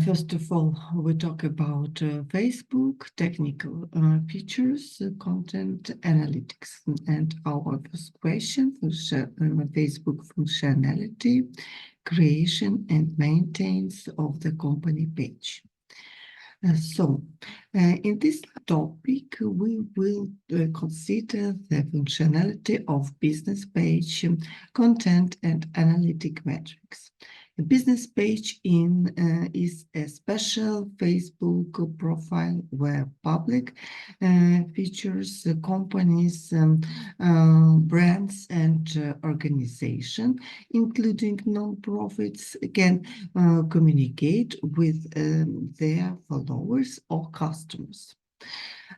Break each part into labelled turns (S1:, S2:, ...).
S1: First of all, we talk about Facebook, technical features, content analytics. And our first question, Facebook functionality, creation and maintenance of the company page. In this topic, we will consider the functionality of business page, content and analytic metrics. A business page is a special Facebook profile where public features companies, brands and organizations, including non-profits, can communicate with their followers or customers.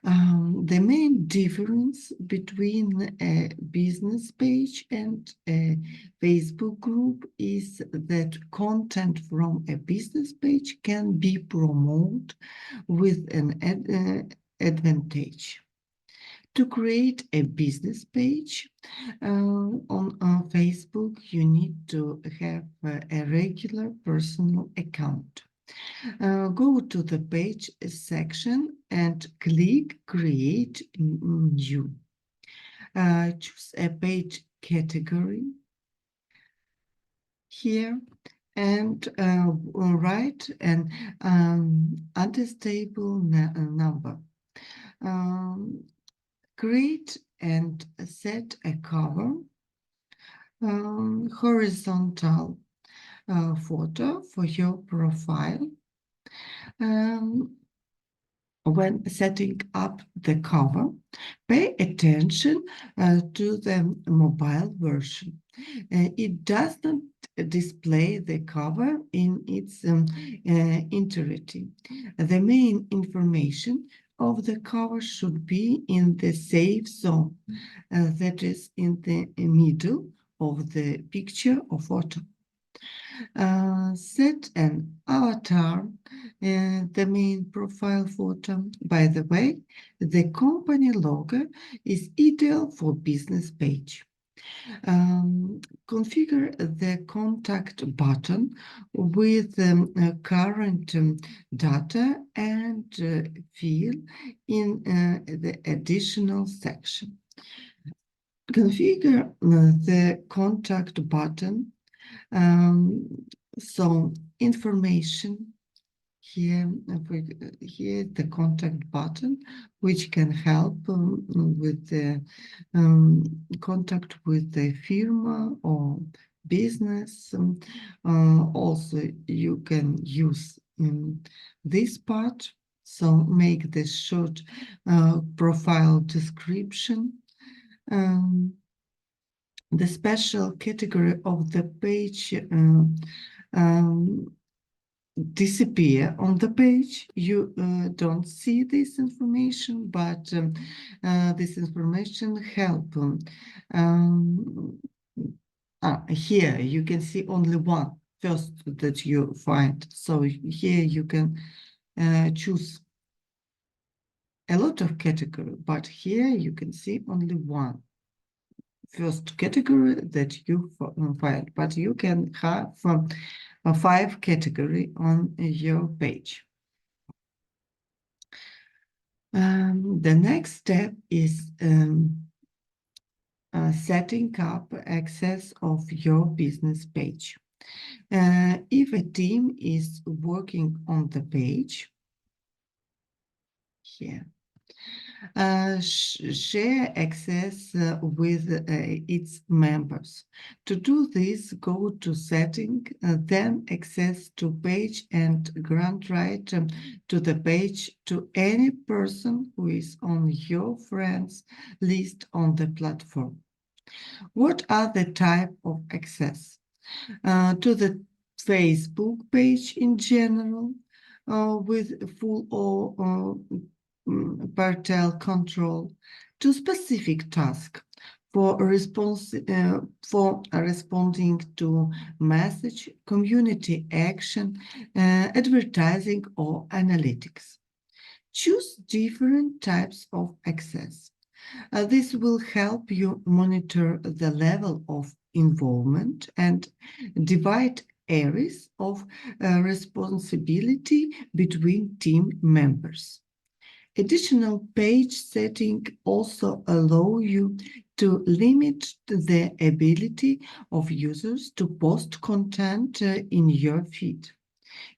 S1: The main difference between a business page and a Facebook group is that content from a business page can be promoted with an advantage. To create a business page on Facebook, you need to have a regular personal account. Go to the page section and click Create New. Choose a page category here and write an unstable number. Create and set a cover, horizontal photo for your profile. When setting up the cover, pay attention to the mobile version. It does not display the cover in its entirety. The main information of the cover should be in the safe zone, that is in the middle of the picture or photo. Set an avatar, the main profile photo. By the way, the company logo is ideal for business page. Configure the contact button with current data and fill in the additional section. Configure the contact button. So information here, the contact button, which can help with the contact with the firm or business. Also, you can use this part. So make this short profile description. The special category of the page disappear on the page. You don't see this information, but this information help. Here you can see only one first that you find. So here you can choose a lot of category, but here you can see only one first category that you find, but you can have 5 category on your page. The next step is setting up access of your business page. If a team is working on the page, here, share access with its members. To do this, go to setting, then access to page and grant right to the page to any person who is on your friends list on the platform. What are the type of access? To the Facebook page in general, with full or partial control, to specific task for responding to message, community action, advertising or analytics. Choose different types of access. This will help you monitor the level of involvement and divide areas of responsibility between team members. Additional page setting also allow you to limit the ability of users to post content in your feed.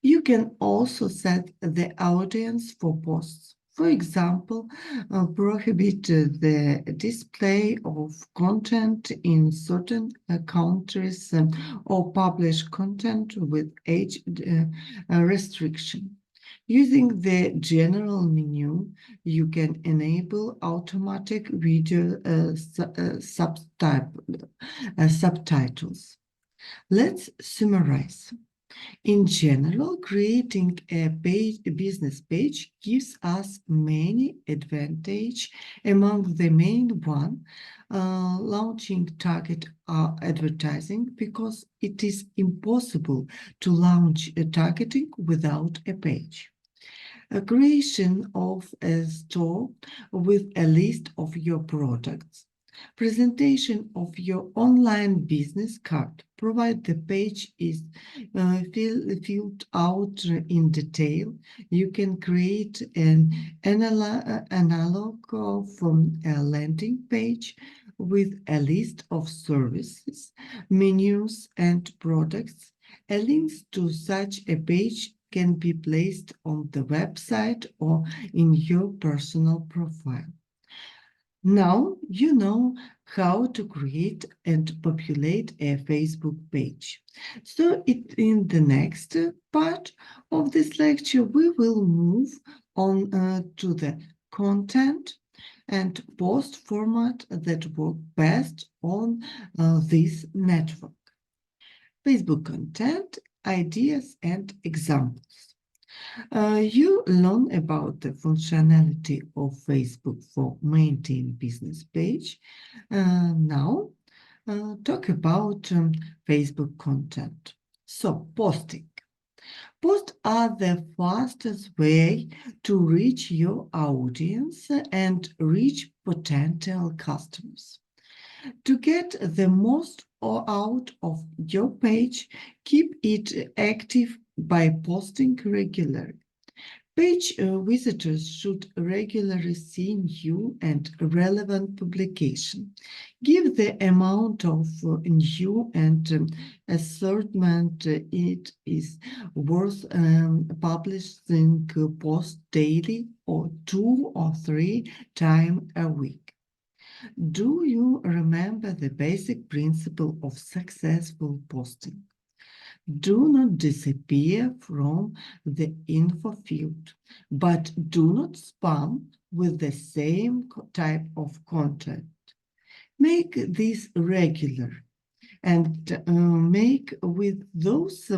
S1: You can also set the audience for posts. For example, prohibit the display of content in certain countries or publish content with age restriction. Using the general menu, you can enable automatic video subtitles. Let's summarize. In general, creating a business page gives us many advantages. Among the main one, launching target advertising, because it is impossible to launch a targeting without a page. A creation of a store with a list of your products. Presentation of your online business card, provided the page is filled out in detail. You can create an analog from a landing page with a list of services, menus, and products. A link to such a page can be placed on the website or in your personal profile. Now you know how to create and populate a Facebook page. So in the next part of this lecture, we will move on to the content and post format that work best on this network. Facebook content, ideas, and examples. You learn about the functionality of Facebook for maintain business page. Now, talk about Facebook content. So, posting. Posts are the fastest way to reach your audience and reach potential customers. To get the most out of your page, keep it active by posting regularly. Page visitors should regularly see new and relevant publication. Give the amount of new and assortment it is worth publishing post daily or 2 or 3 times a week. Do you remember the basic principle of successful posting? Do not disappear from the info field, but do not spam with the same type of content. Make this regular and make with those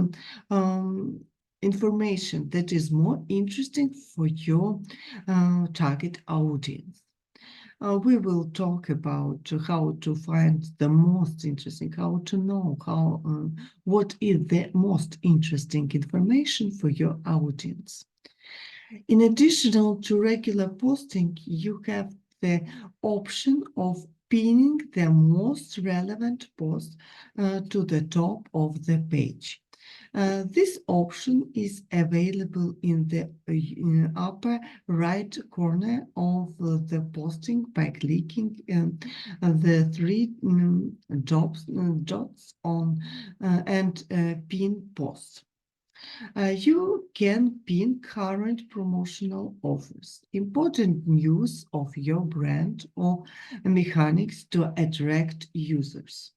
S1: information that is more interesting for your target audience. We will talk about how to find the most interesting, how to know what is the most interesting information for your audience. In addition to regular posting, you have the option of pinning the most relevant post to the top of the page. This option is available in the upper right corner of the posting by clicking the 3 dots on and pin post. You can pin current promotional offers, important news of your brand, or mechanics to attract users.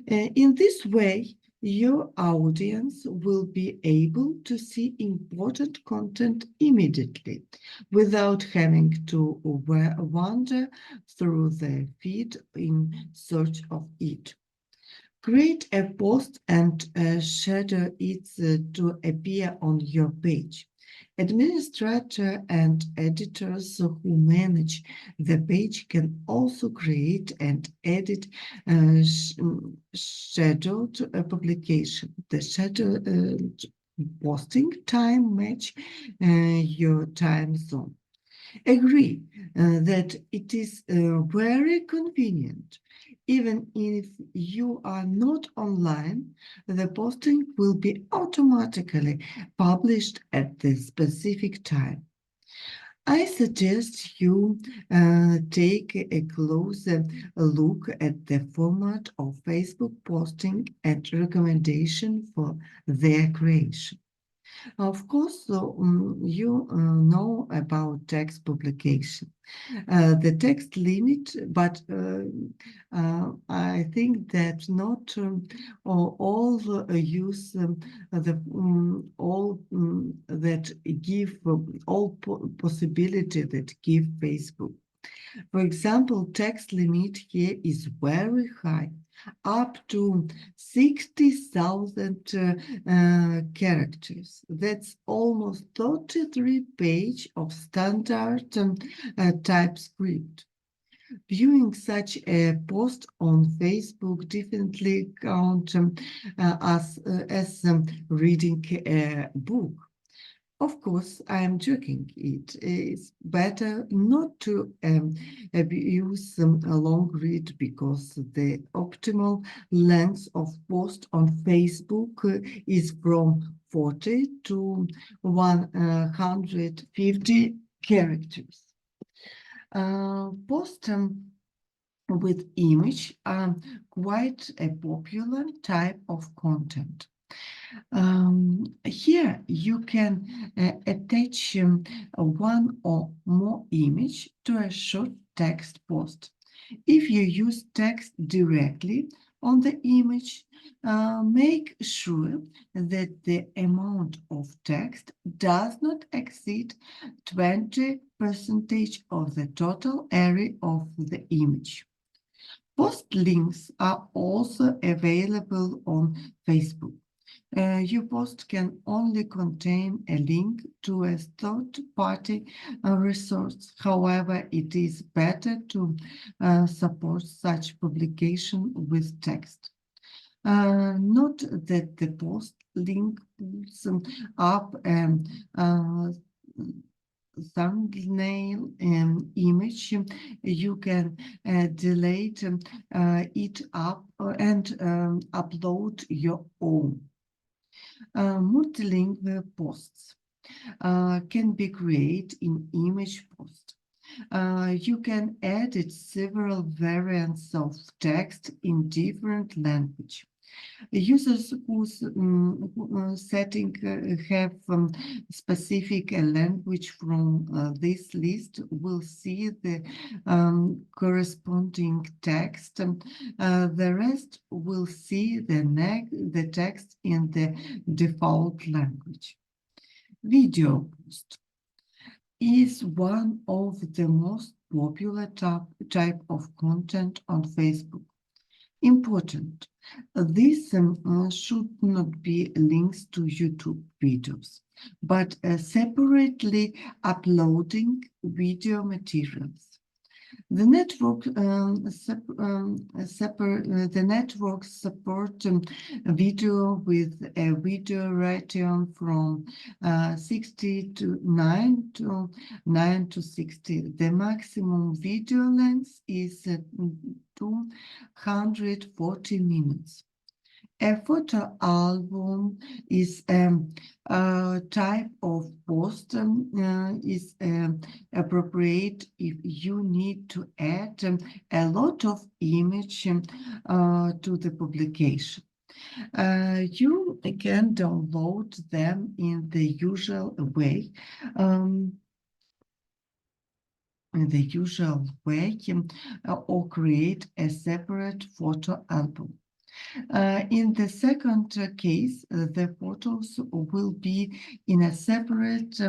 S1: In this way, your audience will be able to see important content immediately without having to wander through the feed in search of it. Create a post and schedule it to appear on your page. Administrator and editors who manage the page can also create and edit scheduled publication. The scheduled posting time match your time zone. Agree that it is very convenient Even if you are not online, the posting will be automatically published at the specific time. I suggest you take a closer look at the format of Facebook posting and recommendation for their creation. Of course, you know about text publication, the text limit, but I think that not all use all that give all possibility that give Facebook. For example, text limit here is very high, up to 60,000 characters. That's almost 33 page of standard TypeScript. Viewing such a post on Facebook definitely count as reading a book. Of course, I am joking. It is better not to abuse a long read because the optimal length of post on Facebook is from 40 to 150 characters. Post with image are quite a popular type of content. Here you can attach one or more image to a short text post. If you use text directly on the image, make sure that the amount of text does not exceed 20% of the total area of the image. Post links are also available on Facebook. Your post can only contain a link to a third-party resource. However, it is better to support such publication with text. Note that the post link pulls up thumbnail image. You can delete it up and upload your own. Multilingual posts can be created in image post. You can edit several variants of text in different language. Users whose setting have specific language from this list will see the corresponding text. The rest will see the text in the default language. Video post is one of the most popular type of content on Facebook. Important. This should not be links to YouTube videos, but separately uploading video materials. The networks support video with a video ratio from 60 to 9 to 9 to 60. The maximum video length is 240 minutes. A photo album is a type of post is appropriate if you need to add a lot of image to the publication. You can download them in the usual way. Or create a separate photo album. In the second case, the photos will be in a separate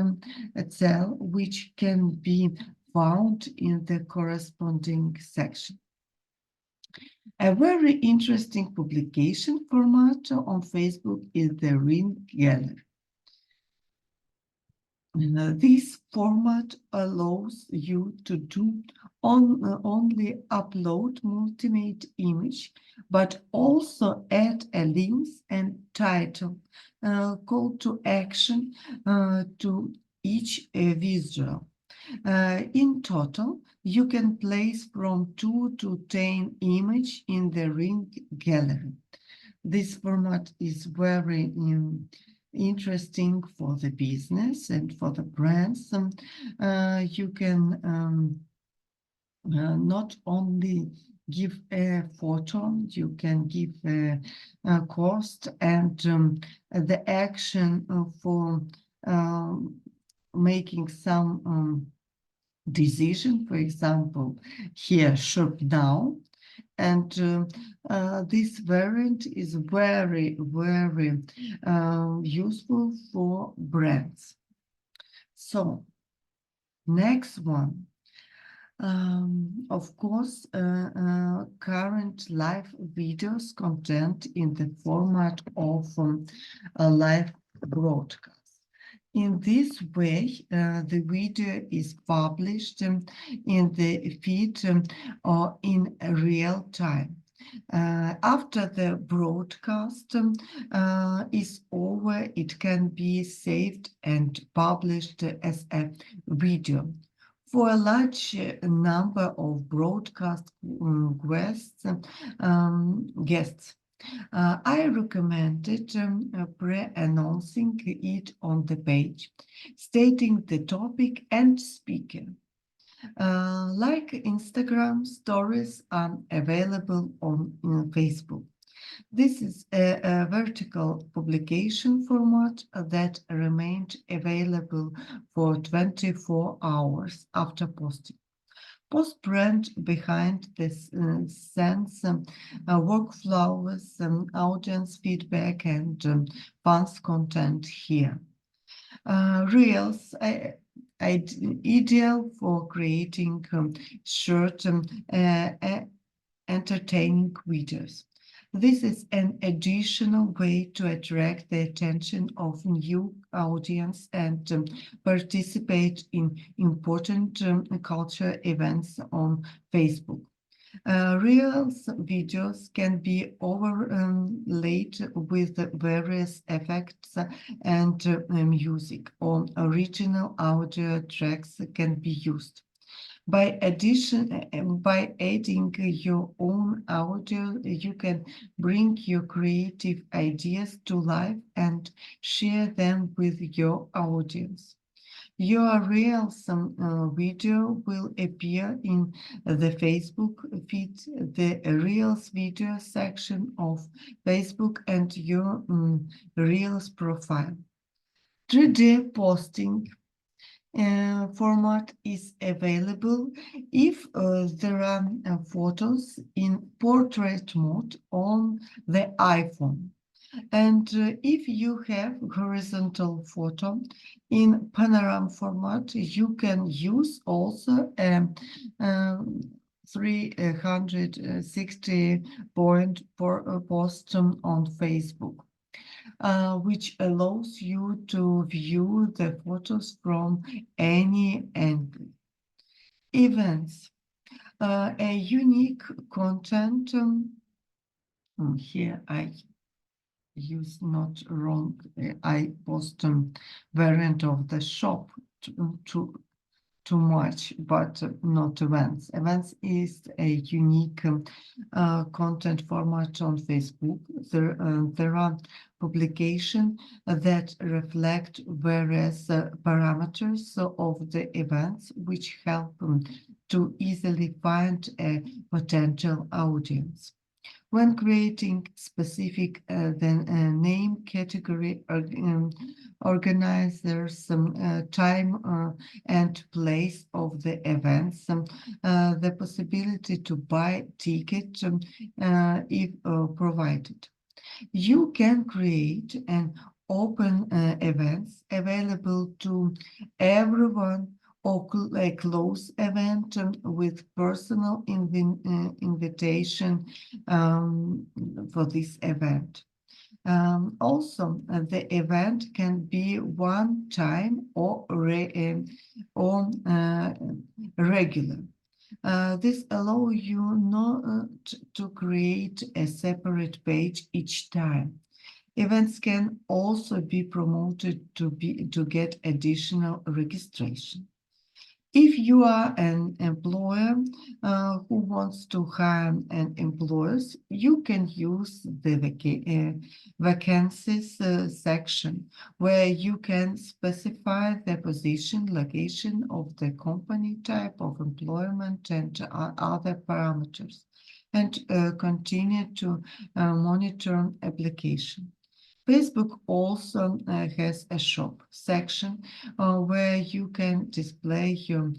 S1: cell, which can be found in the corresponding section. A very interesting publication format on Facebook is the ring gallery. This format allows you to do only upload multimate image, but also add a links and title, call to action to each visual. In total, You can place from 2 to 10 images in the ring gallery. This format is very interesting for the business and for the brands. You can not only give a photo, you can give a cost and the action for making some decision, for example, here shop now. And this variant is very, very useful for brands. So, next one. Of course, current live videos content in the format of a live broadcast. In this way, the video is published in the feed or in real time. After the broadcast is over, it can be saved and published as a video. For a large number of broadcast guests, I recommended pre-announcing it on the page, stating the topic and speaker. Like Instagram stories are available on Facebook. This is a vertical publication format that remained available for 24 hours after posting. Post-brand behind this scenes workflows, audience feedback, and fans content here. Reels ideal for creating short entertaining videos. This is an additional way to attract the attention of new audience and participate in important culture events on Facebook. Reels videos can be overlaid with various effects and music, or original audio tracks can be used. By adding your own audio, you can bring your creative ideas to life and share them with your audience. Your Reels video will appear in the Facebook feed, the Reels video section of Facebook, and your Reels profile. 3D posting format is available if there are photos in portrait mode on the iPhone. And if you have horizontal photo in panorama format, you can use also a 360 point post on Facebook. Which allows you to view the photos from any angle. Events, a unique content. Here I use not wrong. I post variant of the shop too much, but not events. Events is a unique content format on Facebook. There are publications that reflect various parameters of the events, which help to easily find a potential audience. When creating specific name category organizers, time and place of the events, the possibility to buy ticket if provided. You can create an open events available to everyone, or a close event with personal invitation for this event. Also, the event can be one time or regular. This allows you not to create a separate page each time. Events can also be promoted to get additional registration. If you are an employer who wants to hire an employees, you can use the vacancies section where you can specify the position, location of the company, type of employment, and other parameters, and continue to monitor application. Facebook also has a shop section where you can display your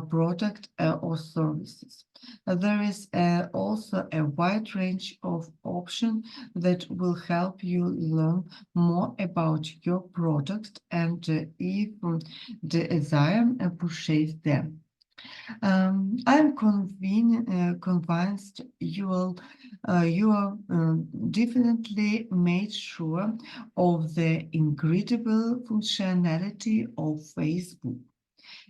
S1: product or services. There is also a wide range of options that will help you learn more about your product and if desire purchase them. I'm convinced you definitely made sure of the incredible functionality of Facebook.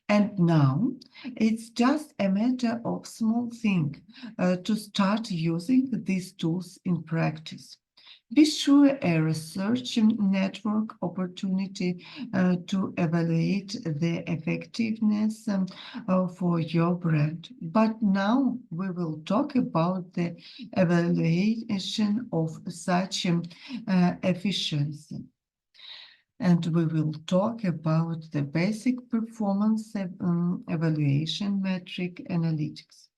S1: And now it's just a matter of small thing to start using these tools in practice. Be sure a research network opportunity to evaluate the effectiveness for your brand. But now we will talk about the evaluation of such efficiency. And we will talk about the basic performance evaluation metric analytics.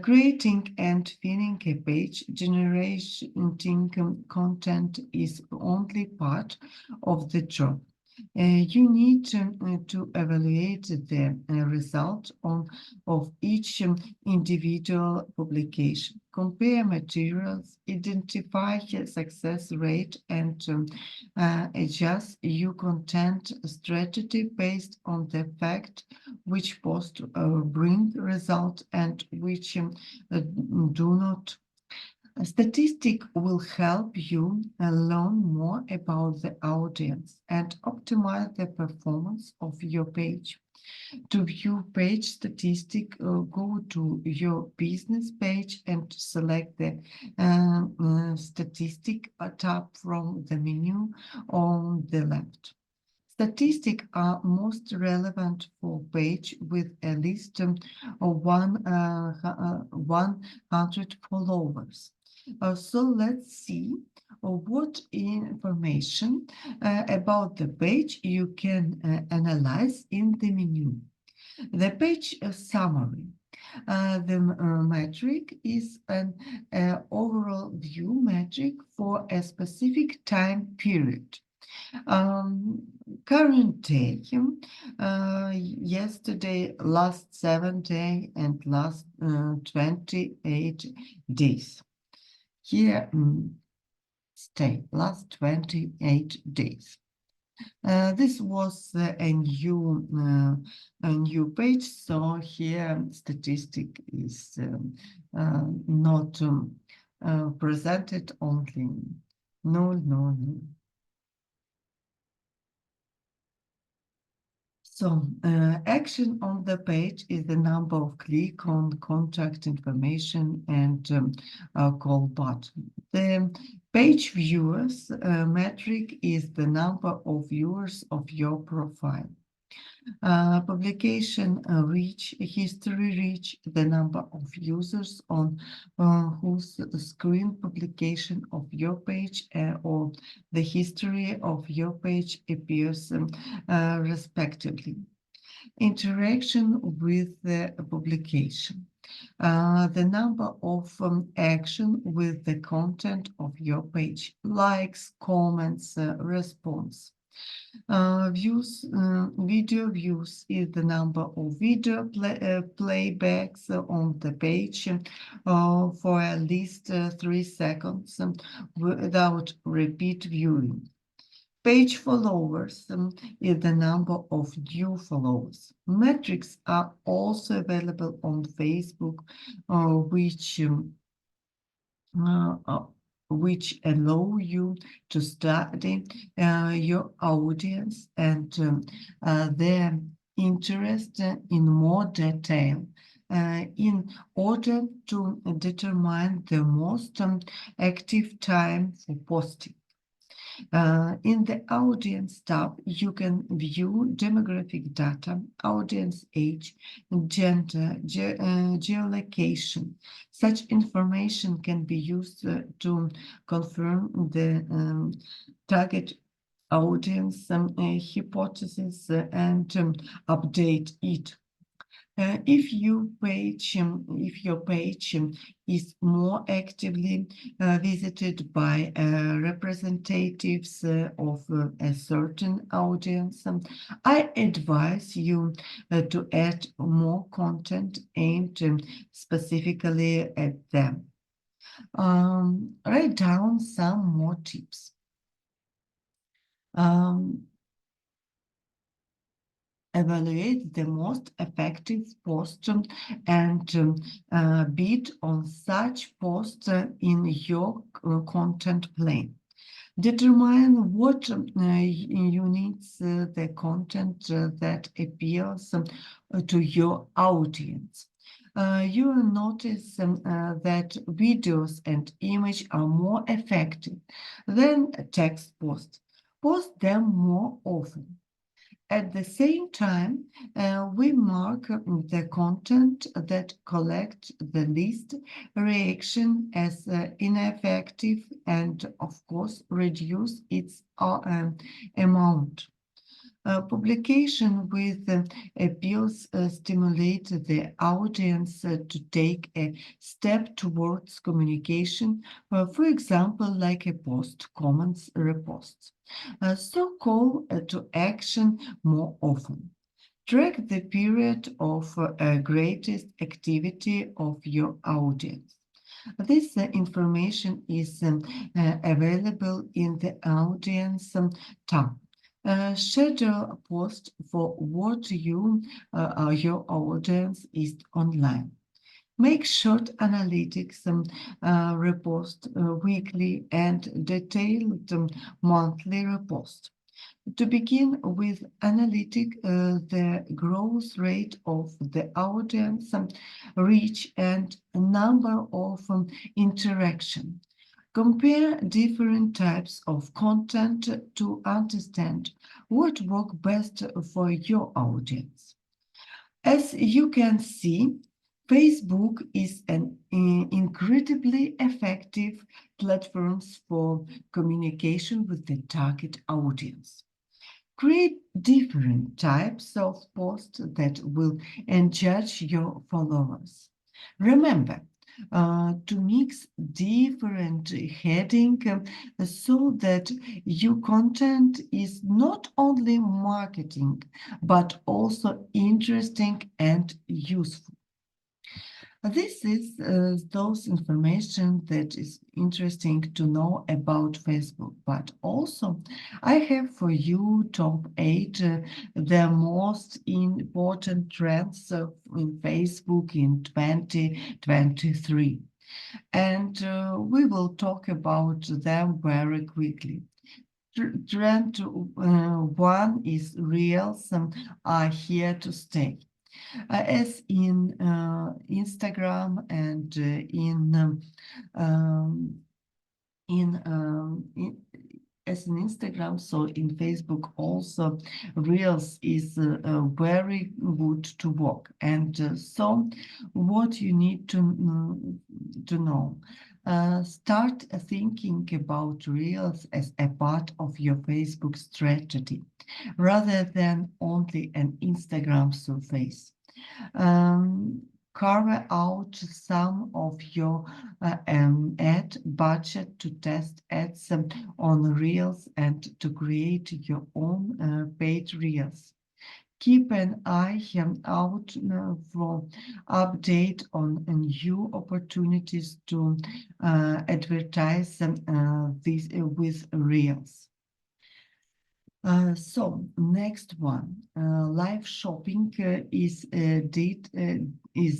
S1: Creating and filling a page, generating content is only part of the job. You need to evaluate the result of each individual publication, compare materials, identify success rate, and adjust your content strategy based on the fact which posts bring result and which do not. A statistic will help you learn more about the audience and optimize the performance of your page. To view page statistic, go to your business page and select the statistic tab from the menu on the left. Statistics are most relevant for page with at least 100 followers. So let's see what information about the page you can analyze in the menu. The page summary. The metric is an overall view metric for a specific time period. Current day, yesterday, last 7 days, and last 28 days. Here, stay, last 28 days. This was a new page, so here statistic is not presented only. No. So, action on the page is the number of click on contact information and call button. The page viewers metric is the number of viewers of your profile. Publication reach, history reach, the number of users on whose screen publication of your page or the history of your page appears respectively. Interaction with the publication. The number of action with the content of your page, likes, comments, response. Video views is the number of video playbacks on the page for at least 3 seconds without repeat viewing. Page followers is the number of new followers. Metrics are also available on Facebook, which allow you to study your audience and their interest in more detail in order to determine the most active time for posting. In the Audience tab, you can view demographic data, audience age, gender, geolocation. Such information can be used to confirm the target audience hypothesis and update it. If your page is more actively visited by representatives of a certain audience, I advise you to add more content aimed specifically at them. Write down some more tips. Evaluate the most effective post and bid on such posts in your content plan. Determine what unites the content that appeals to your audience. You will notice that videos and image are more effective than text posts. Post them more often. At the same time, we mark the content that collects the least reaction as ineffective and, of course, reduce its amount. Publication with appeals stimulate the audience to take a step towards communication, for example, like a post, comments, reposts. So call to action more often. Track the period of greatest activity of your audience. This information is available in the Audience tab. Schedule a post for what your audience is online. Make short analytics repost weekly and detailed monthly repost. To begin with, analytic the growth rate of the audience, reach, and number of interaction. Compare different types of content to understand what works best for your audience. As you can see, Facebook is an incredibly effective platform for communication with the target audience. Create different types of posts that will engage your followers. Remember, to mix different heading so that your content is not only marketing but also interesting and useful. This is those information that is interesting to know about Facebook, but also I have for you top 8 the most important trends in Facebook in 2023. And we will talk about them very quickly. Trend 1 is Reels are here to stay. As in Instagram and as in Instagram, so in Facebook also, Reels is very good to work. And so, what you need to know. Start thinking about Reels as a part of your Facebook strategy, rather than only an Instagram surface. Carve out some of your ad budget to test ads on Reels and to create your own paid Reels. Keep an eye out for update on new opportunities to advertise these with Reels. So next one, live shopping is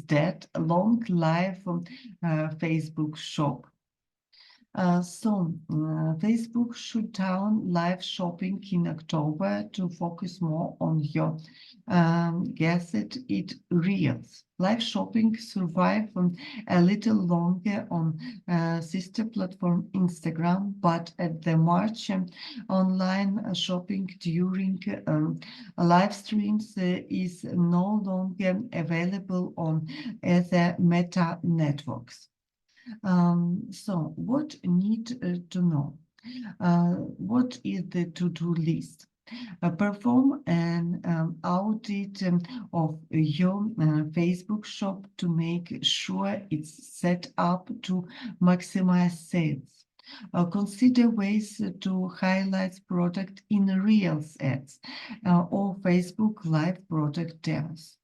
S1: that long live Facebook shop. Facebook shut down live shopping in October to focus more on your guessed it reels. Live shopping survived a little longer on sister platform Instagram, but at the March online shopping during live streams is no longer available on other meta networks. So what need to know? What is the to-do list? Perform an audit of your Facebook shop to make sure it's set up to maximize sales. Consider ways to highlight product in Reels ads or Facebook Live product demos.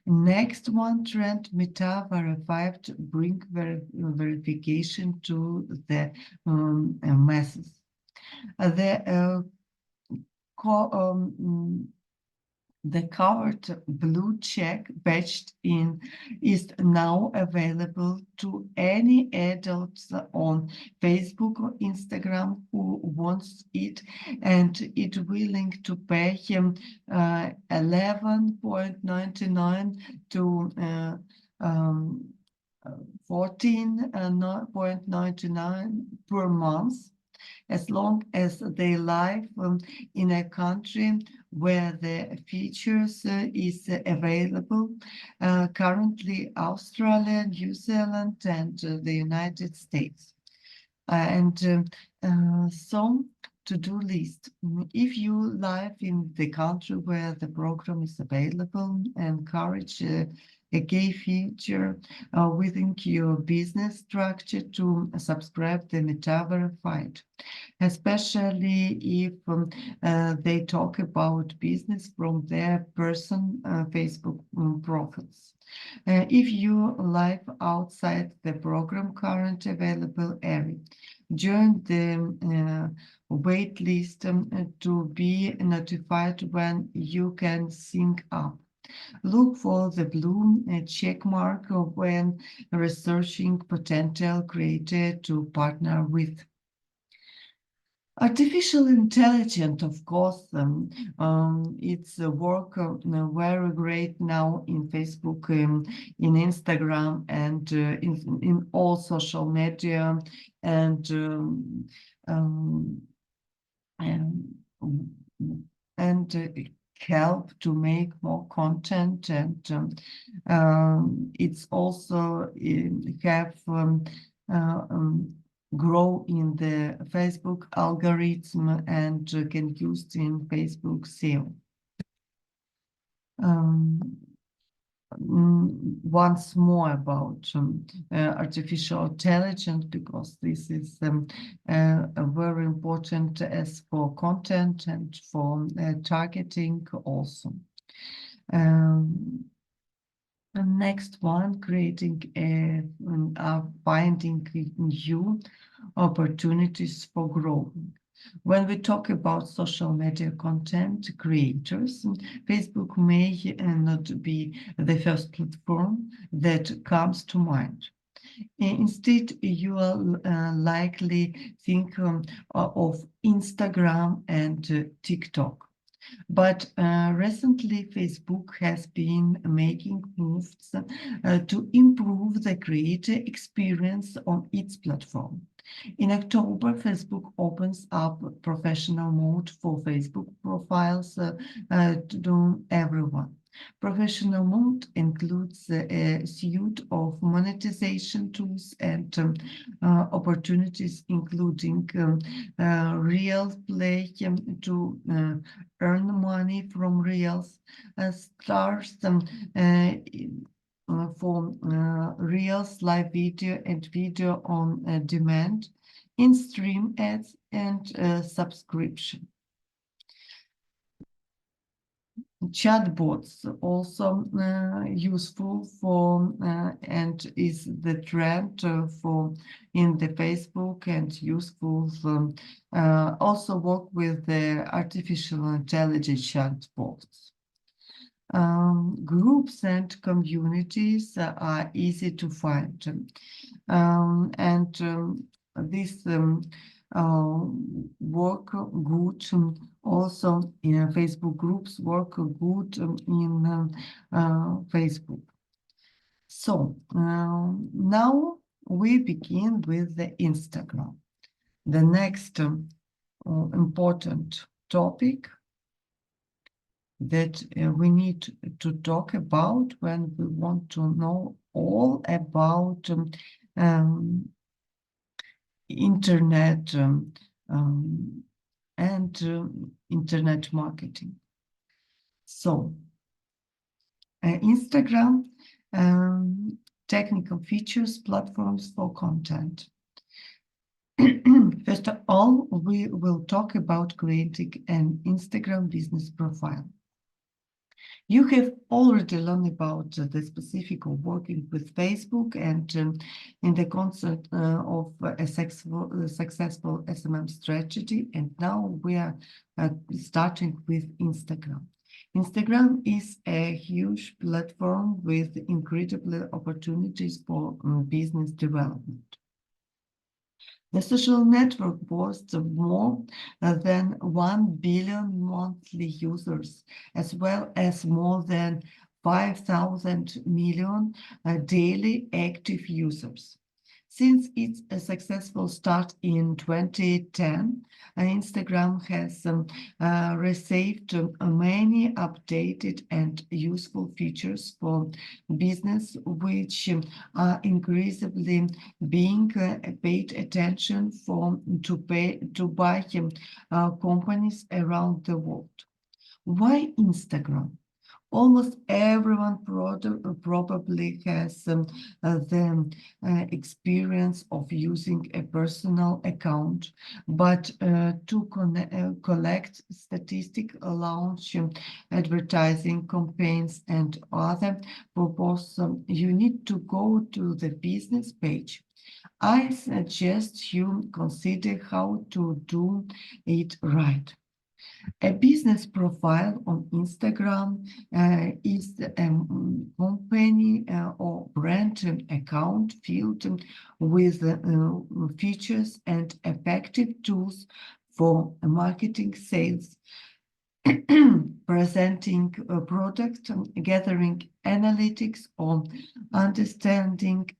S1: Next one, trend Meta verified bring verification to the masses. The the covered blue check badged in is now available to any adults on Facebook or Instagram who wants it and is willing to pay him 11.99 to 14.99 per month, as long as they live in a country where the features is available, currently Australia, New Zealand, and the United States. So to-do list. If you live in the country where the program is available, encourage a key feature within your business structure to subscribe the Meta Verified, especially if they talk about business from their Facebook profiles. If you live outside the program current available area, join the wait list to be notified when you can sync up. Look for the blue check mark when researching potential creator to partner with. Artificial intelligence, of course, it's work very great now in Facebook, in Instagram, and in all social media, and help to make more content, and it's also have grow in the Facebook algorithm and can use in Facebook SEO. Once more about artificial intelligence, because this is very important as for content and for targeting also. The next one, creating finding new opportunities for growth. When we talk about social media content creators, Facebook may not be the first platform that comes to mind. Instead, you will likely think of Instagram and TikTok. But recently, Facebook has been making moves to improve the creator experience on its platform. In October, Facebook opens up professional mode for Facebook profiles to everyone. Professional mode includes a suite of monetization tools and opportunities, including real play to earn money from Reels, stars for Reels live video and video on demand, in-stream ads, and subscription. Chatbots also useful for and is the trend for in the Facebook, and useful also work with the artificial intelligence chatbots. Groups and communities are easy to find, and this work good also in Facebook groups work good in Facebook. So now we begin with the Instagram. The next important topic that we need to talk about when we want to know all about internet and internet marketing. So, Instagram, technical features, platforms for content. First of all, we will talk about creating an Instagram business profile. You have already learned about the specific of working with Facebook and in the concept of a successful SMM strategy. And now we are starting with Instagram. Instagram is a huge platform with incredible opportunities for business development. The social network boasts more than 1 billion monthly users, as well as more than 5,000 million daily active users. Since its successful start in 2010, Instagram has received many updated and useful features for business, which are increasingly being paid attention to by companies around the world. Why Instagram? Almost everyone probably has the experience of using a personal account, but to collect statistics, launch advertising campaigns, and other purposes, you need to go to the business page. I suggest you consider how to do it right. A business profile on Instagram is a company or brand account filled with features and effective tools for marketing, sales, presenting products, gathering analytics, or understanding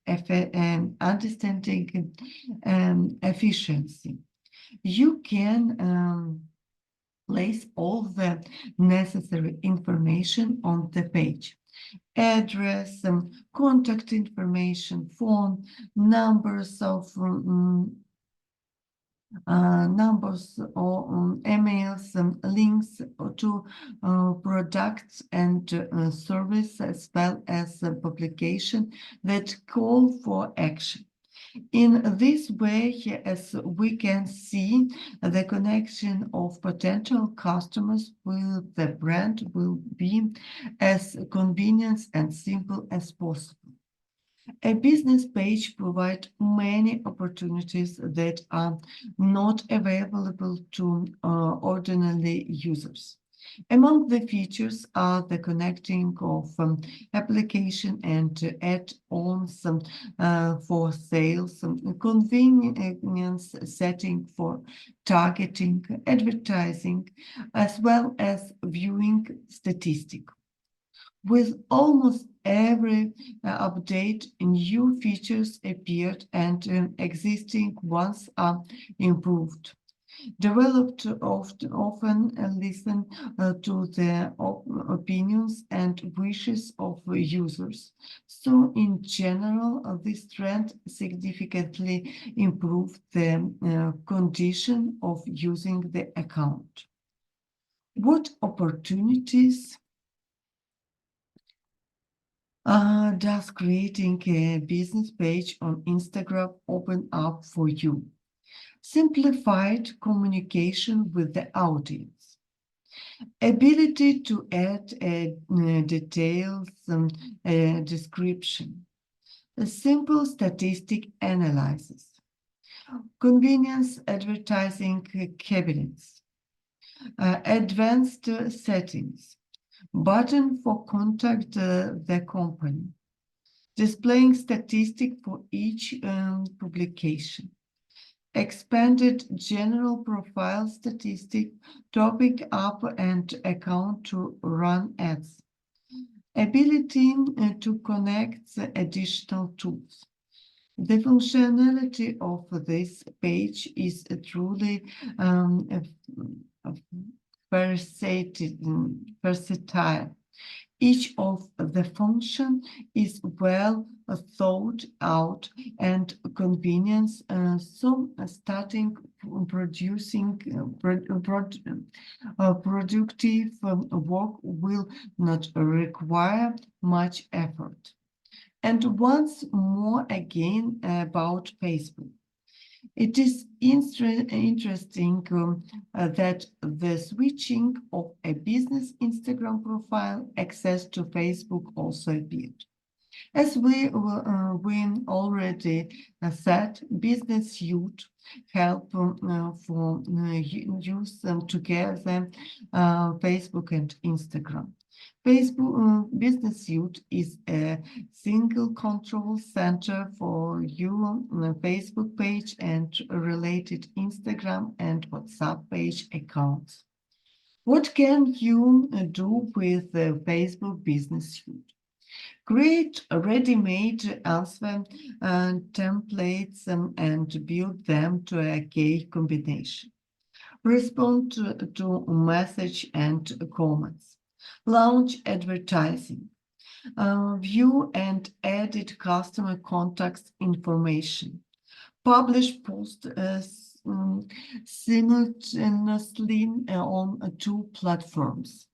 S1: efficiency. You can place all the necessary information on the page. Address, contact information, phone, numbers or emails, links to products and service, as well as publication that call for action. In this way, as we can see, the connection of potential customers with the brand will be as convenient and simple as possible. A business page provides many opportunities that are not available to ordinary users. Among the features are the connecting of application and add-ons for sales, convenience setting for targeting, advertising, as well as viewing statistics. With almost every update, new features appeared and existing ones are improved. Developed often listen to the opinions and wishes of users. So in general, this trend significantly improved the condition of using the account. What opportunities does creating a business page on Instagram open up for you? Simplified communication with the audience, ability to add a detailed description, a simple statistic analysis, convenience advertising cabinets, advanced settings, button for contact the company, displaying statistic for each publication, expanded general profile statistic, topic up and account to run ads, ability to connect the additional tools. The functionality of this page is truly versatile. Each of the function is well thought out and convenience. So starting producing productive work will not require much effort. And once more again about Facebook. It is interesting that the switching of a business Instagram profile access to Facebook also appeared. As we already said, Business Suite help for use them together Facebook and Instagram. Facebook Business Suite is a single control center for your Facebook page and related Instagram and WhatsApp page accounts. What can you do with the Facebook Business Suite? Create ready-made answer templates and build them to a key combination. Respond to message and comments. Launch advertising. View and edit customer contacts information. Publish posts simultaneously on two platforms.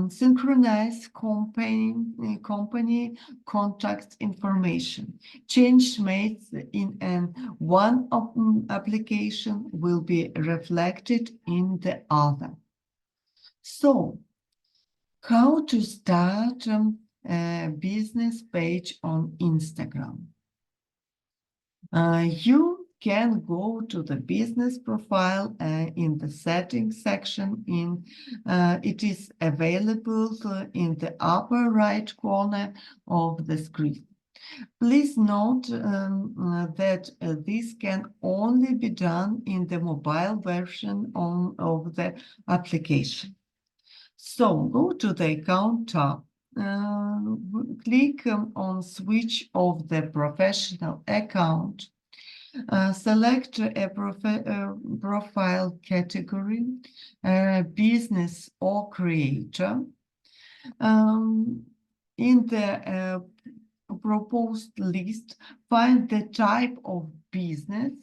S1: Synchronize company contact information. Change made in one application will be reflected in the other. So, how to start a business page on Instagram? You can go to the business profile in the settings section. It is available in the upper right corner of the screen. Please note that this can only be done in the mobile version of the application. So go to the account tab. Click on switch of the professional account. Select a profile category, business or creator. In the proposed list, find the type of business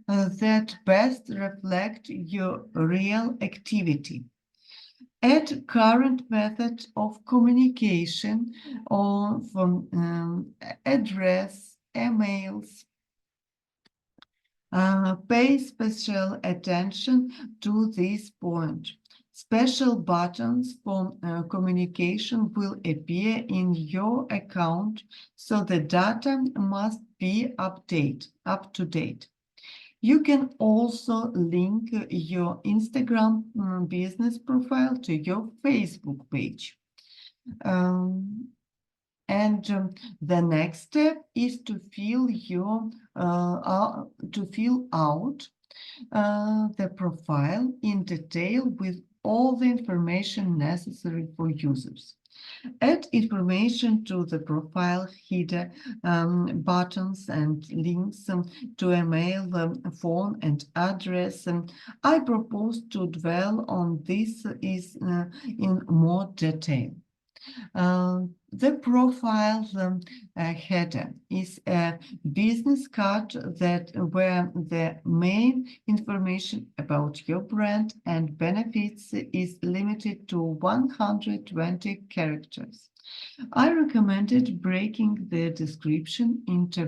S1: that best reflect your real activity. Add current method of communication or from address, emails. Pay special attention to this point. Special buttons for communication will appear in your account, so the data must be up to date. You can also link your Instagram business profile to your Facebook page. The next step is to fill out the profile in detail with all the information necessary for users. Add information to the profile header, buttons and links to email, phone and address. I propose to dwell on this in more detail. The profile header is a business card where the main information about your brand and benefits is limited to 120 characters. I recommended breaking the description into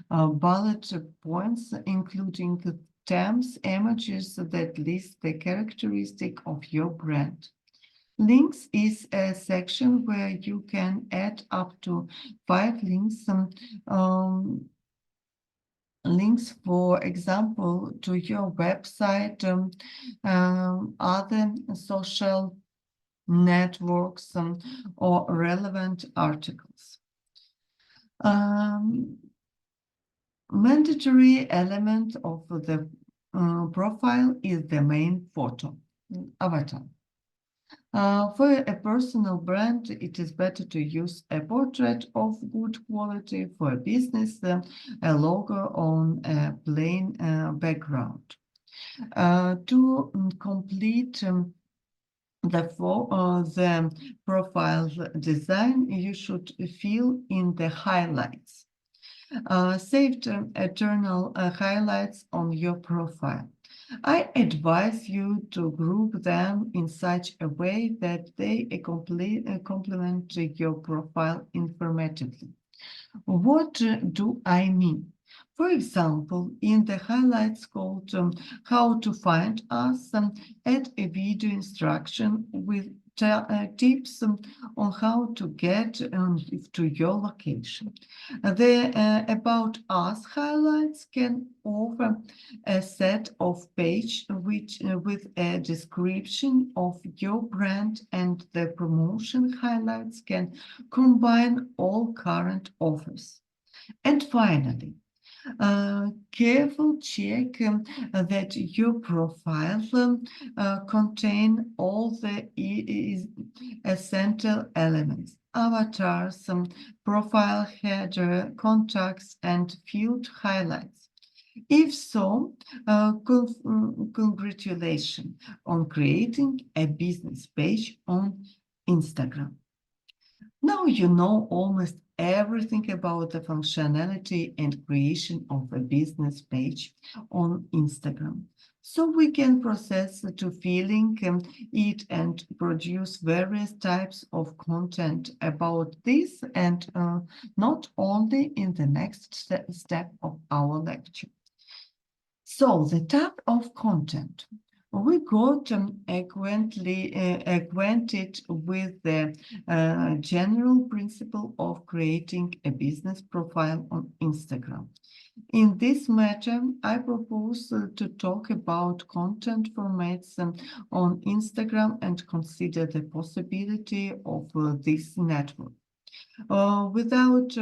S1: bullet points, including terms, images that list the characteristic of your brand. Links is a section where you can add up to 5 links. Links, for example, to your website, other social networks, or relevant articles. Mandatory element of the profile is the main photo, avatar. For a personal brand, it is better to use a portrait of good quality. For a business, a logo on a plain background. To complete the profile design, you should fill in the highlights. Saved eternal highlights on your profile. I advise you to group them in such a way that they complement your profile informatively. What do I mean? For example, in the highlights called How to Find Us, add a video instruction with tips on how to get to your location. The About Us highlights can offer a set of page with a description of your brand, and the promotion highlights can combine all current offers. And finally, careful check that your profile contain all the essential elements: avatars, profile header, contacts, and field highlights. If so, congratulations on creating a business page on Instagram. Now you know almost everything about the functionality and creation of a business page on Instagram. So we can process to filling it and produce various types of content about this, and not only in the next step of our lecture. So the type of content. We got acquainted with the general principle of creating a business profile on Instagram. In this matter, I propose to talk about content formats on Instagram and consider the possibility of this network. Without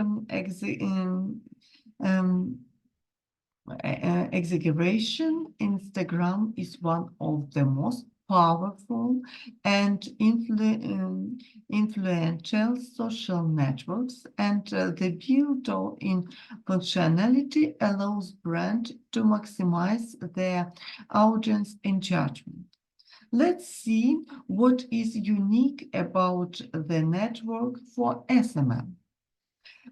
S1: exaggeration, Instagram is one of the most powerful and influential social networks, and the built-in functionality allows brands to maximize their audience engagement. Let's see what is unique about the network for SMM.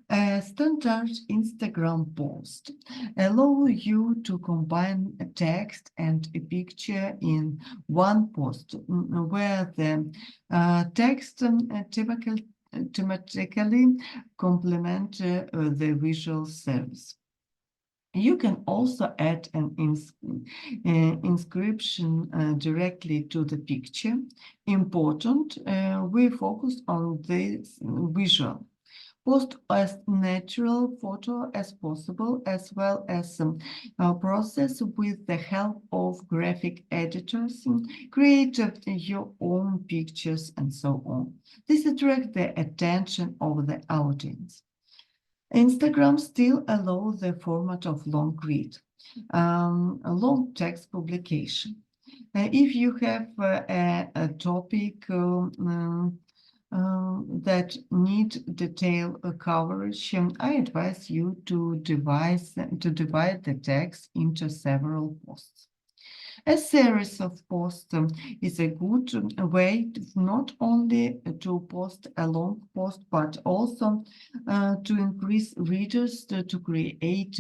S1: A standard Instagram post allows you to combine a text and a picture in one post, where the text thematically complement the visual service. You can also add an inscription directly to the picture. Important, we focus on this visual. Post as natural photo as possible, as well as process with the help of graphic editors, create your own pictures, and so on. This attracts the attention of the audience. Instagram still allows the format of long read, a long text publication. If you have a topic that need detailed coverage, I advise you to divide the text into several posts. A series of posts is a good way not only to post a long post, but also to increase readers, to create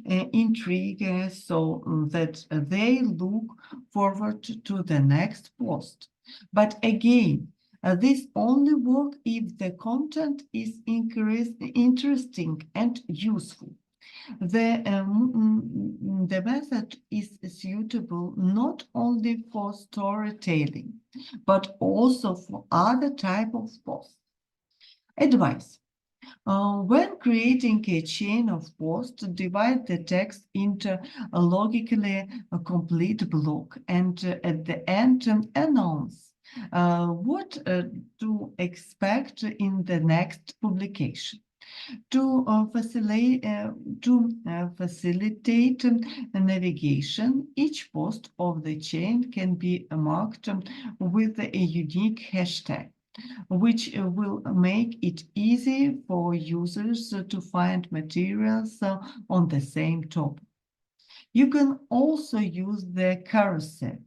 S1: intrigue, so that they look forward to the next post. But again, this only works if the content is interesting and useful. The method is suitable not only for storytelling, but also for other type of posts. Advice. When creating a chain of posts, divide the text into a logically complete block, and at the end announce what to expect in the next publication. To facilitate navigation, each post of the chain can be marked with a unique hashtag, which will make it easy for users to find materials on the same topic. You can also use the carousel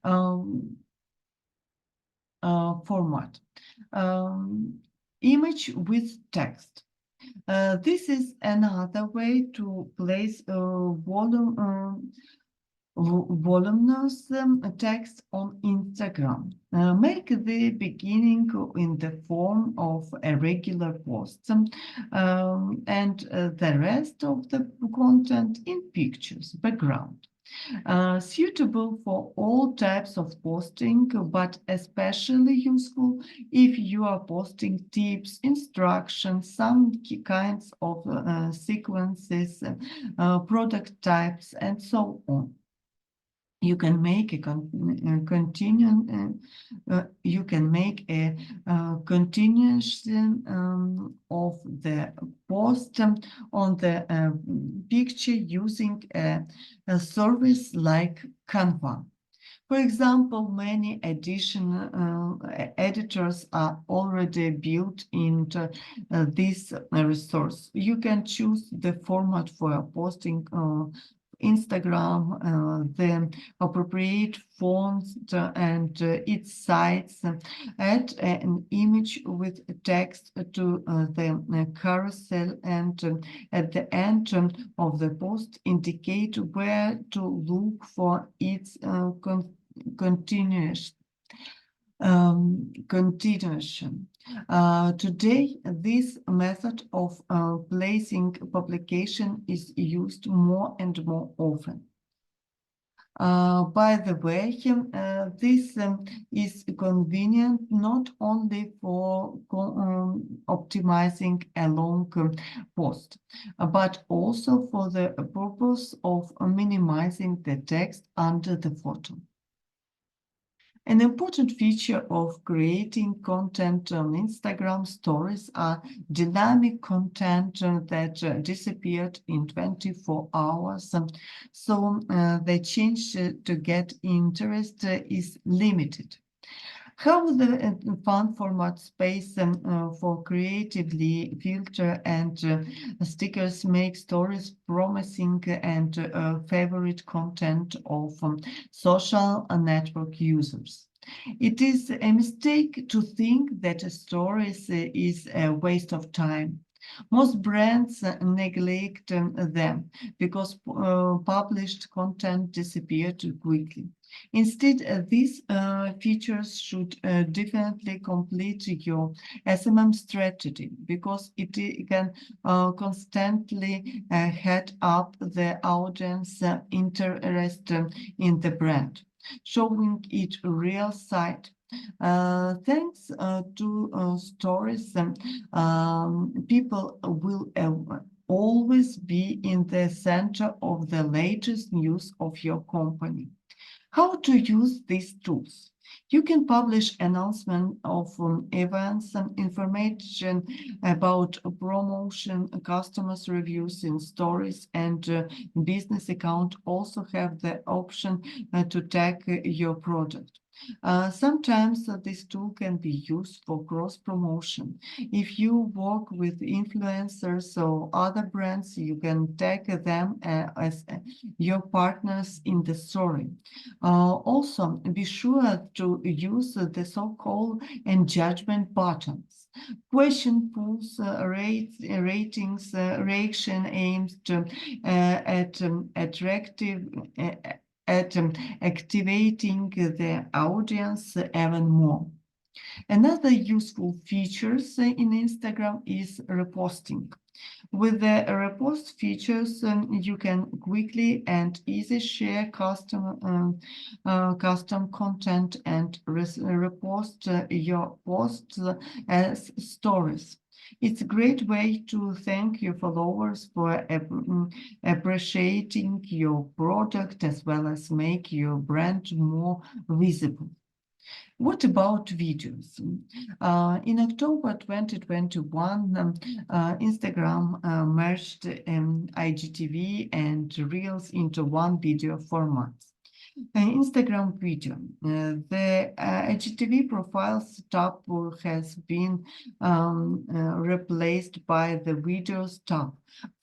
S1: um, format, image with text. This is another way to place voluminous text on Instagram. Make the beginning in the form of a regular post, and the rest of the content in pictures, background. Suitable for all types of posting, but especially useful if you are posting tips, instructions, some kinds of sequences, product types, and so on. You can make a continuation of the post on the picture using a service like Canva. For example, many additional editors are already built into this resource. You can choose the format for posting Instagram, the appropriate fonts and its size, add an image with text to the carousel, and at the end of the post indicate where to look for its continuation. Today, this method of placing publication is used more and more often. By the way, this is convenient not only for optimizing a long post, but also for the purpose of minimizing the text under the photo. An important feature of creating content on Instagram stories are dynamic content that disappeared in 24 hours. So the change to get interest is limited. How the fun format space for creatively filter and stickers make stories promising and favorite content of social network users. It is a mistake to think that a story is a waste of time. Most brands neglect them because published content disappears too quickly. Instead, these features should definitely complete your SMM strategy because it can constantly head up the audience interest in the brand, showing it real side. Thanks to stories, people will always be in the center of the latest news of your company. How to use these tools? You can publish announcements of events and information about promotion, customers' reviews in stories, and business account also have the option to tag your product. Sometimes this tool can be used for cross promotion. If you work with influencers or other brands, you can tag them as your partners in the story. Also, be sure to use the so-called judgment buttons. Question polls, ratings, reaction aims to attractive at activating the audience even more. Another useful feature in Instagram is reposting. With the repost features, you can quickly and easily share custom content and repost your posts as stories. It's a great way to thank your followers for appreciating your product as well as make your brand more visible. What about videos? In October 2021, Instagram merged IGTV and Reels into one video format. Instagram video. The IGTV profiles tab has been replaced by the videos tab.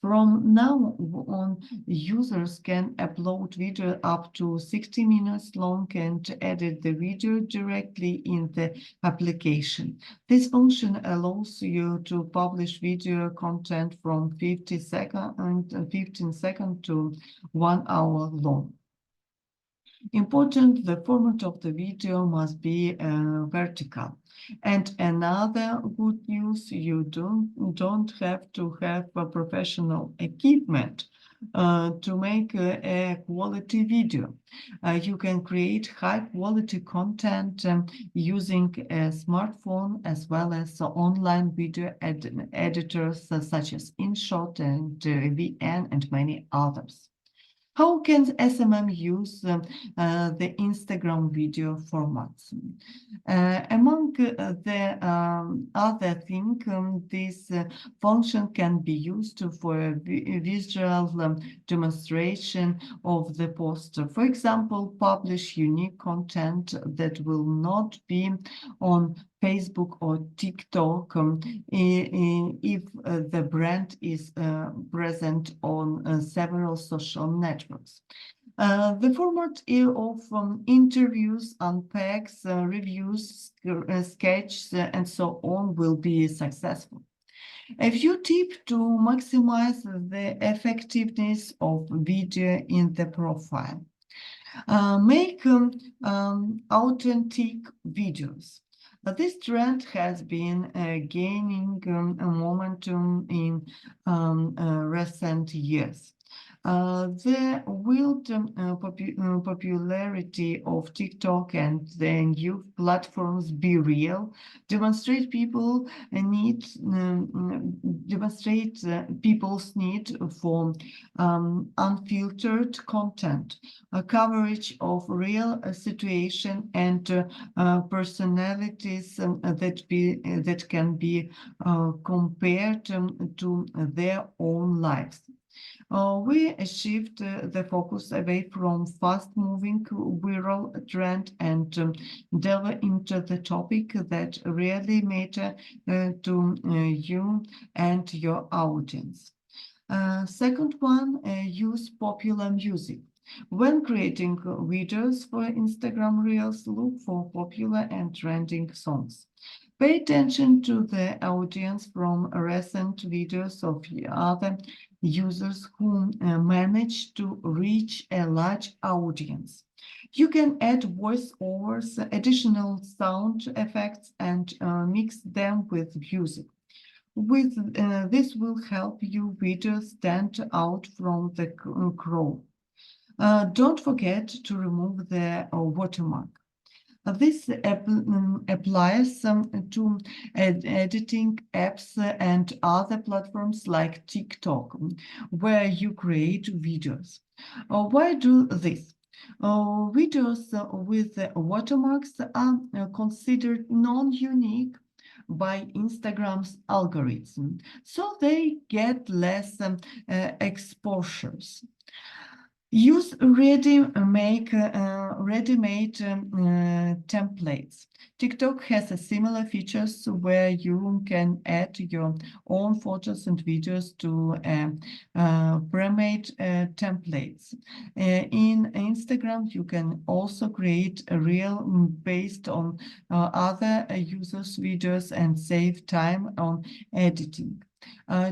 S1: From now on, users can upload video up to 60 minutes long and edit the video directly in the application. This function allows you to publish video content from 15 seconds to 1 hour long. Important, the format of the video must be vertical. And another good news, you don't have to have a professional equipment to make a quality video. You can create high quality content using a smartphone as well as online video editors such as InShot and VN and many others. How can SMM use the Instagram video formats? Among the other thing, this function can be used for a visual demonstration of the post. For example, publish unique content that will not be on Facebook or TikTok if the brand is present on several social networks. The format of interviews, unpacks, reviews, sketches, and so on will be successful. A few tips to maximize the effectiveness of video in the profile. Make authentic videos. This trend has been gaining momentum in recent years. The wild popularity of TikTok and the new platforms Be Real demonstrate people's need for unfiltered content, coverage of real situation and personalities that can be compared to their own lives. We shift the focus away from fast-moving viral trend and delve into the topic that really matter to you and your audience. Second one, use popular music. When creating videos for Instagram Reels, look for popular and trending songs. Pay attention to the audience from recent videos of other users who manage to reach a large audience. You can add voiceovers, additional sound effects, and mix them with music. This will help your video stand out from the crowd. Don't forget to remove the watermark. This applies to editing apps and other platforms like TikTok, where you create videos. Why do this? Videos with watermarks are considered non-unique by Instagram's algorithm, so they get less exposures. Use ready-made templates. TikTok has a similar features where you can add your own photos and videos to pre-made templates. In Instagram, you can also create a reel based on other users' videos and save time on editing.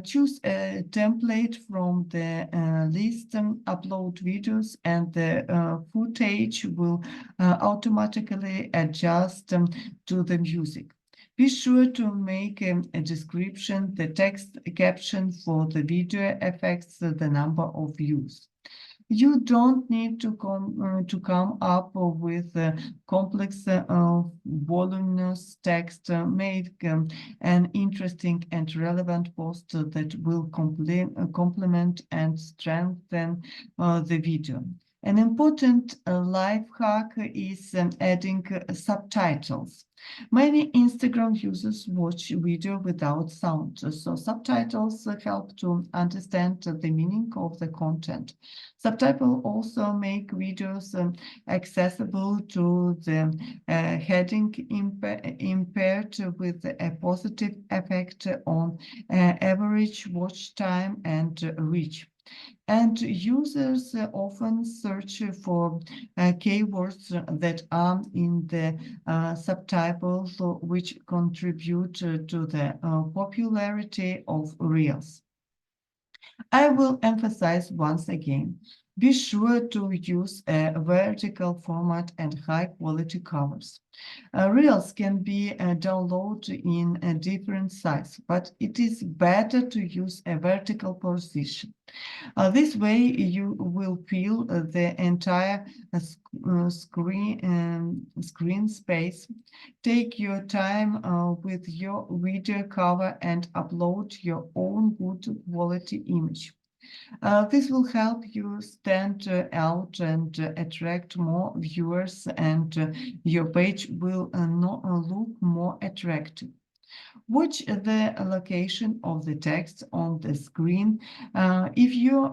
S1: Choose a template from the list, upload videos, and the footage will automatically adjust to the music. Be sure to make a description, the text caption for the video affects the number of views. You don't need to come up with complex, voluminous text. Make an interesting and relevant post that will complement and strengthen the video. An important life hack is adding subtitles. Many Instagram users watch video without sound, so subtitles help to understand the meaning of the content. Subtitles also make videos accessible to the heading impaired with a positive effect on average watch time and reach. And users often search for keywords that are in the subtitles, which contribute to the popularity of Reels. I will emphasize once again, be sure to use a vertical format and high-quality covers. Reels can be downloaded in a different size, but it is better to use a vertical position. This way, you will fill the entire screen space. Take your time with your video cover and upload your own good quality image. This will help you stand out and attract more viewers, and your page will look more attractive. Watch the location of the text on the screen. If you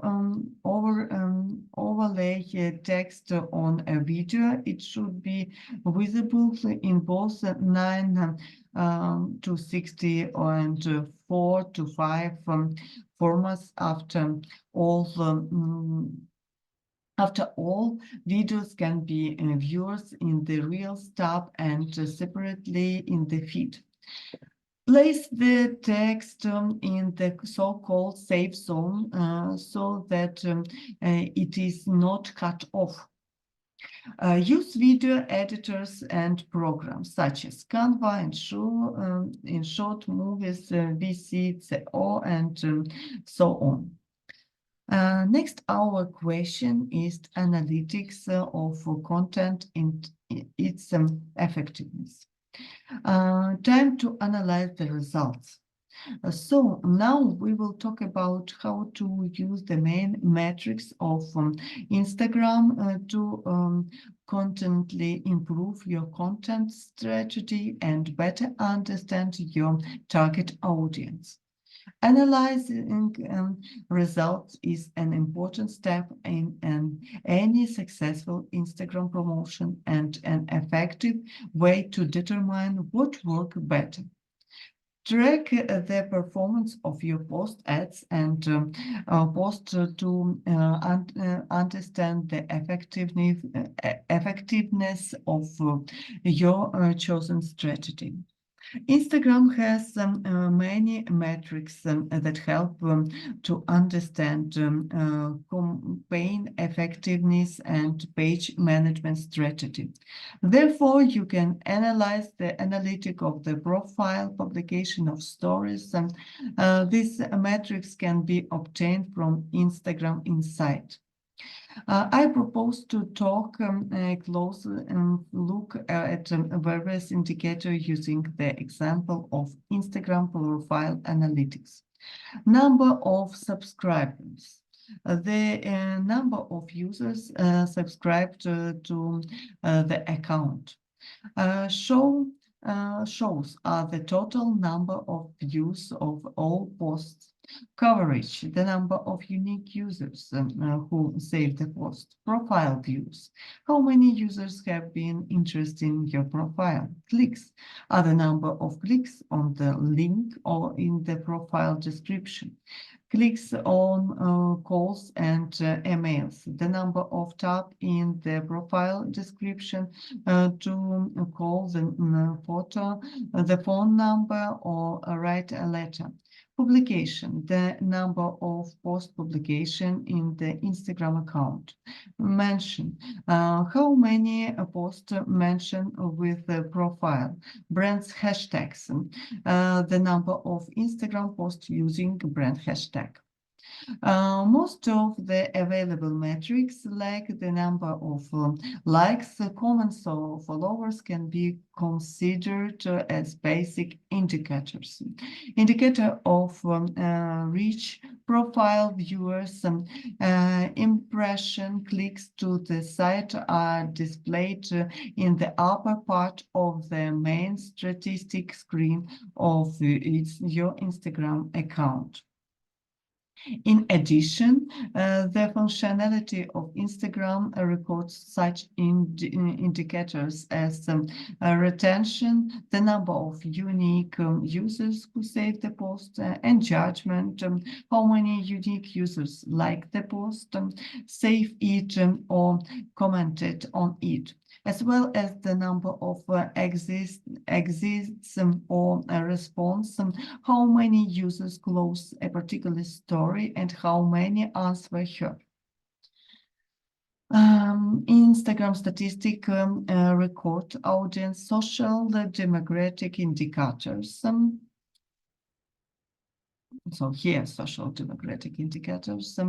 S1: overlay text on a video, it should be visible in both 9 to 60 and 4 to 5 formats. After all, videos can be viewed in the Reels tab and separately in the feed. Place the text in the so-called safe zone so that it is not cut off. Use video editors and programs such as Canva and in short movies, VC, CO, and so on. Next, our question is analytics of content and its effectiveness. Time to analyze the results. So now we will talk about how to use the main metrics of Instagram to constantly improve your content strategy and better understand your target audience. Analyzing results is an important step in any successful Instagram promotion and an effective way to determine what works better. Track the performance of your post ads and post to understand the effectiveness of your chosen strategy. Instagram has many metrics that help to understand campaign effectiveness and page management strategy. Therefore, you can analyze the analytic of the profile, publication of stories. These metrics can be obtained from Instagram Insight. I propose to talk a close look at various indicators using the example of Instagram profile analytics. Number of subscribers. The number of users subscribed to the account. Shows are the total number of views of all posts. Coverage, the number of unique users who saved the post. Profile views, how many users have been interested in your profile. Clicks are the number of clicks on the link or in the profile description. Clicks on calls and emails, the number of taps in the profile description to call the photo, the phone number, or write a letter. Publication, the number of post publication in the Instagram account. Mention, how many posts mention with the profile. Brands hashtags, the number of Instagram posts using brand hashtag. Most of the available metrics, like the number of likes, comments, or followers, can be considered as basic indicators. Indicator of reach, profile viewers, impression clicks to the site are displayed in the upper part of the main statistic screen of your Instagram account. In addition, the functionality of Instagram records such indicators as retention, the number of unique users who save the post, engagement, how many unique users like the post, save it, or commented on it, as well as the number of exists or response, how many users close a particular story, and how many answer her. Instagram statistic record audience, social demographic indicators. So here, social demographic indicators,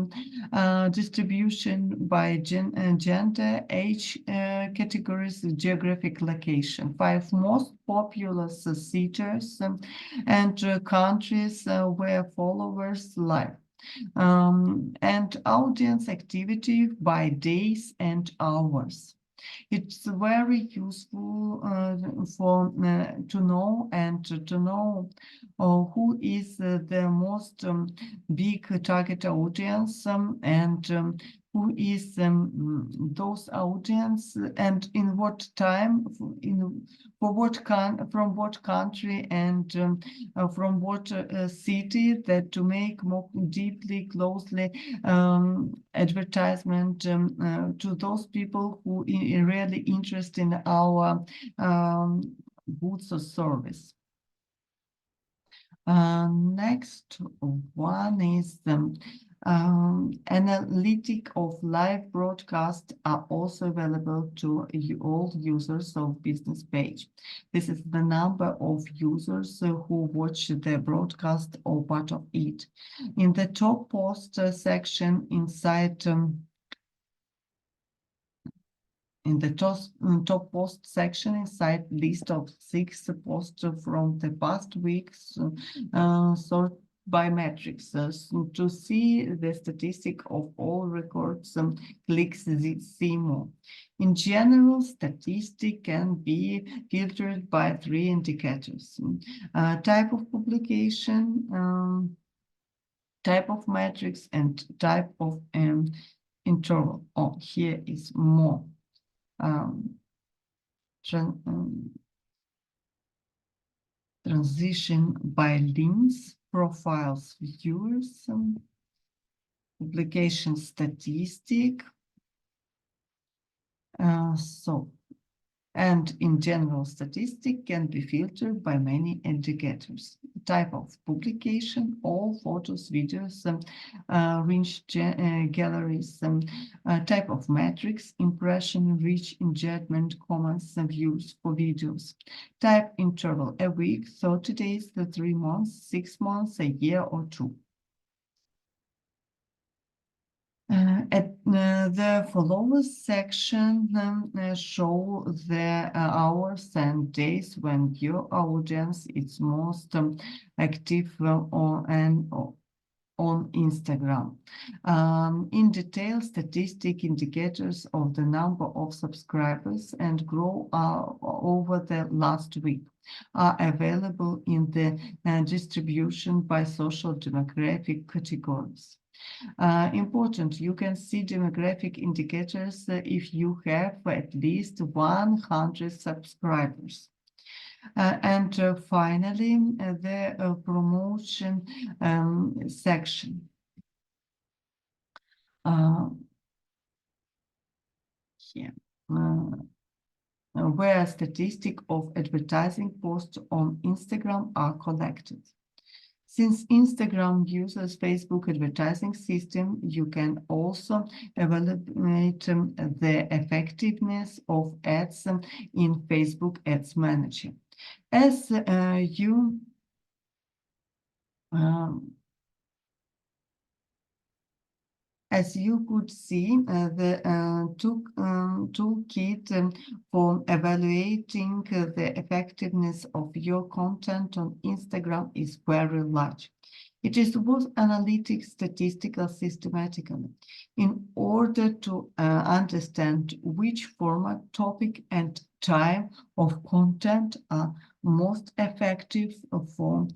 S1: distribution by gender, age categories, geographic location, 5 most popular cities and countries where followers live, and audience activity by days and hours. It's very useful for to know who is the most big target audience, and who is those audience, and in what time, from what country, and from what city, that to make more deeply, closely advertisement to those people who are really interested in our goods or service. Next one is analytic of live broadcast are also available to all users of business page. This is the number of users who watch the broadcast or part of it. In the top post section inside in the top post section inside list of 6 posts from the past weeks, sort by metrics. So to see the statistic of all records, clicks see more. In general, statistic can be filtered by 3 indicators: type of publication, type of metrics, and type of interval. Oh, here is more. Transition by links, profiles, viewers, publication statistic. And in general, statistic can be filtered by many indicators: type of publication, all photos, videos, reach galleries, type of metrics, impression, reach, engagement, comments, views for videos, type interval, a week, 30 days, 3 months, 6 months, a year, or 2. At the followers section show the hours and days when your audience is most active on Instagram. In detail, statistic indicators of the number of subscribers and growth over the last week are available in the distribution by social demographic categories. Important, you can see demographic indicators if you have at least 100 subscribers. And finally, the promotion section. Here. Where statistics of advertising posts on Instagram are collected. Since Instagram uses Facebook advertising system, you can also evaluate the effectiveness of ads in Facebook Ads Manager. As where As you could see, the toolkit for evaluating the effectiveness of your content on Instagram is very large. It is both analytic, statistical, systematically, in order to understand which format, topic, and type of content are most effective for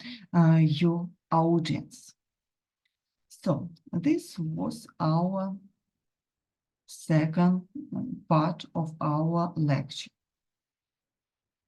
S1: your audience. So this was our second part of our lecture.